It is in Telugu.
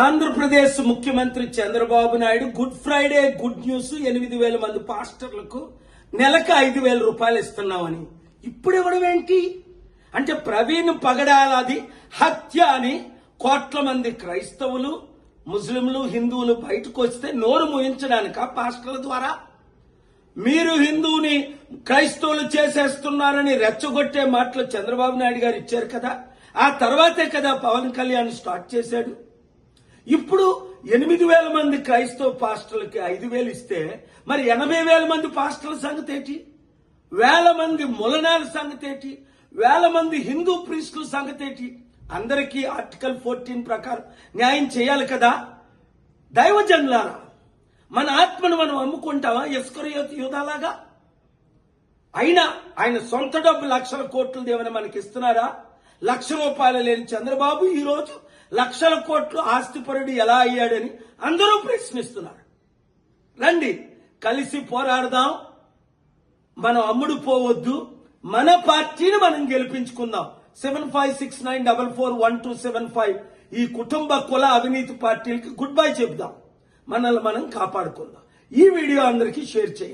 ఆంధ్రప్రదేశ్ ముఖ్యమంత్రి Chandrababu Naidu good Friday good news 8,000 మంది పాస్టర్లకు నెలకు 5,000 రూపాయలు ఇస్తున్నామని ఇప్పుడు ఇవ్వడం ఏంటి అంటే ప్రవీణ్ పగడాలది హత్య అని కోట్ల మంది క్రైస్తవులు ముస్లింలు హిందువులు బయటకు వస్తే నోరు మూయించడానిక పాస్టర్ల ద్వారా మీరు హిందువుని క్రైస్తవులు చేసేస్తున్నారని రెచ్చగొట్టే మాటలు చంద్రబాబు నాయుడు గారు ఇచ్చారు కదా ఆ తర్వాతే కదా పవన్ కళ్యాణ్ స్టార్ట్ చేశాడు. ఇప్పుడు 8,000 మంది క్రైస్తవ పాస్టర్లకి 5,000 ఇస్తే మరి 80,000 మంది పాస్టర్ల సంగతి ఏంటి, 1,000 మంది ములనాల సంగతి ఏంటి, 1,000 మంది హిందూ ప్రీస్టుల సంగతి ఏంటి? అందరికీ ఆర్టికల్ 14 ప్రకారం న్యాయం చేయాలి కదా. దైవజనులారా, మన ఆత్మను మనం అమ్ముకుంటావా ఇస్కరియోతు యూదాలాగా? అయినా ఆయన సొంత డబ్బు లక్షల కోట్లు దేవని మనకి ఇస్తున్నారా? ₹1,00,000 లేని చంద్రబాబు ఈ రోజు లక్షల కోట్లు ఆస్తిపరుడు ఎలా అయ్యాడని అందరూ ప్రశ్నిస్తున్నారు. రండి కలిసి పోరాడదాం, మనం అమ్ముడు పోవద్దు, మన పార్టీని మనం గెలిపించుకుందాం. 7569441275 ఈ కుటుంబ కుల అవినీతి పార్టీలకి గుడ్ బై చెప్దాం, మనల్ని మనం కాపాడుకుందాం. ఈ వీడియో అందరికీ షేర్ చేయండి.